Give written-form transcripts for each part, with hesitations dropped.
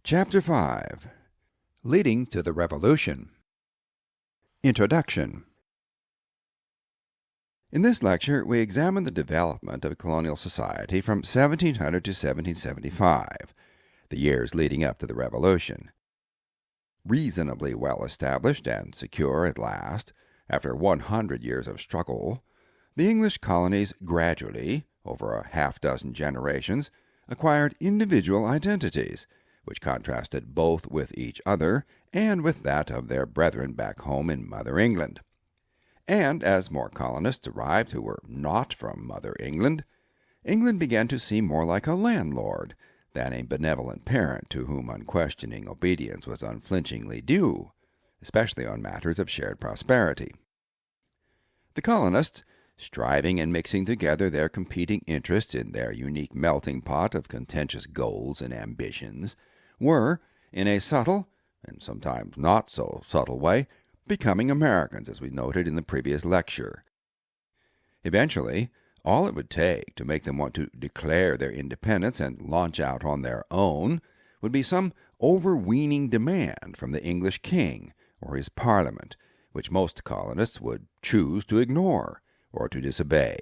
Chapter 5 Leading to the Revolution. Introduction. In this lecture, we examine the development of colonial society from 1700 to 1775, the years leading up to the Revolution. Reasonably well established and secure at last, after 100 years of struggle, the English colonies gradually, over a half-dozen generations, acquired individual identities, which contrasted both with each other and with that of their brethren back home in Mother England. And as more colonists arrived who were not from Mother England, England began to seem more like a landlord than a benevolent parent to whom unquestioning obedience was unflinchingly due, especially on matters of shared prosperity. The colonists, striving and mixing together their competing interests in their unique melting pot of contentious goals and ambitions, were, in a subtle, and sometimes not so subtle way, becoming Americans, as we noted in the previous lecture. Eventually, all it would take to make them want to declare their independence and launch out on their own would be some overweening demand from the English king or his parliament, which most colonists would choose to ignore or to disobey.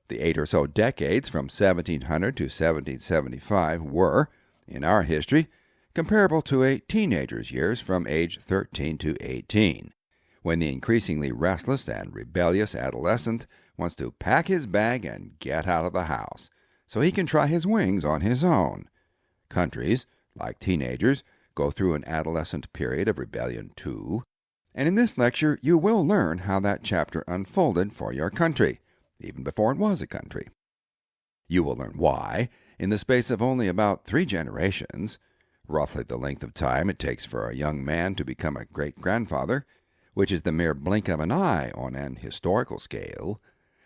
The 8 or so decades from 1700 to 1775 were, in our history, comparable to a teenager's years from age 13 to 18, when the increasingly restless and rebellious adolescent wants to pack his bag and get out of the house so he can try his wings on his own. Countries, like teenagers, go through an adolescent period of rebellion too, and in this lecture you will learn how that chapter unfolded for your country, even before it was a country. You will learn why, in the space of only about 3 generations, roughly the length of time it takes for a young man to become a great-grandfather, which is the mere blink of an eye on an historical scale,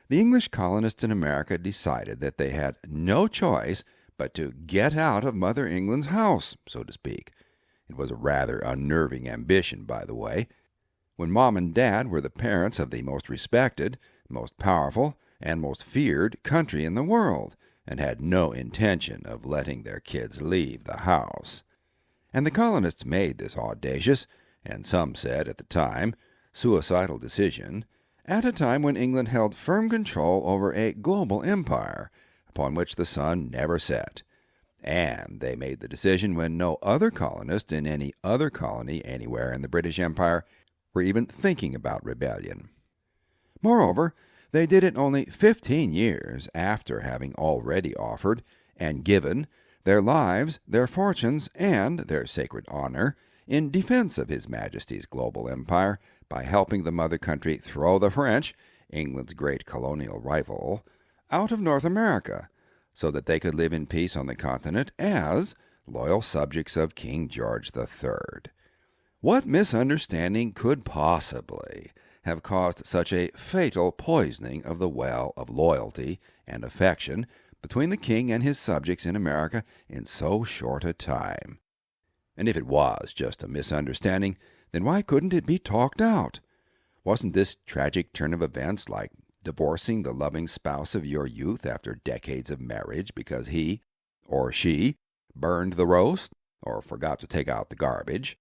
the English colonists in America decided that they had no choice but to get out of Mother England's house, so to speak. It was a rather unnerving ambition, by the way. When Mom and Dad were the parents of the most respected, most powerful, and most feared country in the world, and had no intention of letting their kids leave the house. And the colonists made this audacious, and some said at the time, suicidal decision, at a time when England held firm control over a global empire upon which the sun never set. And they made the decision when no other colonist in any other colony anywhere in the British Empire were even thinking about rebellion. Moreover, they did it only 15 years after having already offered and given their lives, their fortunes, and their sacred honor in defense of His Majesty's global empire by helping the mother country throw the French, England's great colonial rival, out of North America, so that they could live in peace on the continent as loyal subjects of King George III. What misunderstanding could possibly have caused such a fatal poisoning of the well of loyalty and affection between the king and his subjects in America in so short a time? And if it was just a misunderstanding, then why couldn't it be talked out? Wasn't this tragic turn of events like divorcing the loving spouse of your youth after decades of marriage because he or she burned the roast or forgot to take out the garbage?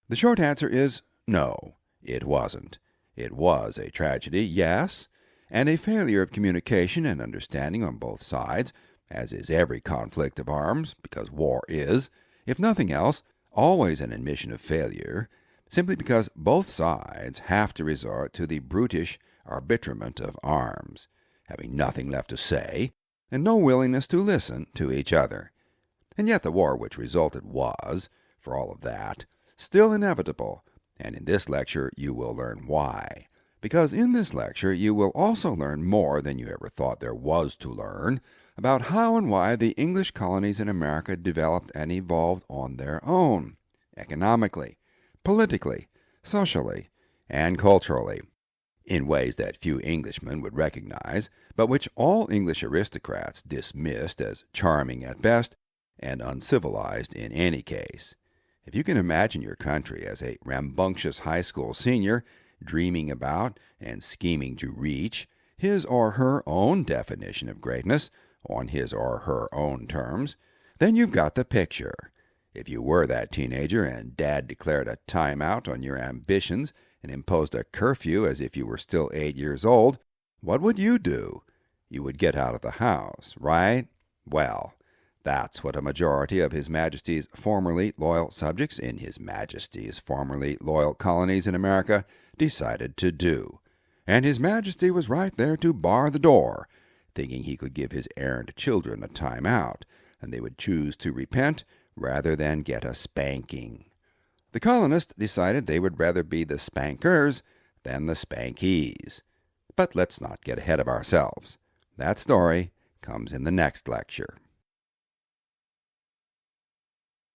The short answer is no, it wasn't. It was a tragedy, yes, and a failure of communication and understanding on both sides, as is every conflict of arms, because war is, if nothing else, always an admission of failure, simply because both sides have to resort to the brutish arbitrament of arms, having nothing left to say, and no willingness to listen to each other. And yet the war which resulted was, for all of that, still inevitable, and in this lecture you will learn why. Because in this lecture you will also learn more than you ever thought there was to learn about how and why the English colonies in America developed and evolved on their own, economically, politically, socially, and culturally, in ways that few Englishmen would recognize, but which all English aristocrats dismissed as charming at best and uncivilized in any case. If you can imagine your country as a rambunctious high school senior dreaming about and scheming to reach his or her own definition of greatness on his or her own terms, then you've got the picture. If you were that teenager and Dad declared a timeout on your ambitions and imposed a curfew as if you were still 8 years old, what would you do? You would get out of the house, right? Well, that's what a majority of His Majesty's formerly loyal subjects in His Majesty's formerly loyal colonies in America decided to do. And His Majesty was right there to bar the door, thinking he could give his errant children a time out, and they would choose to repent rather than get a spanking. The colonists decided they would rather be the spankers than the spankees. But let's not get ahead of ourselves. That story comes in the next lecture.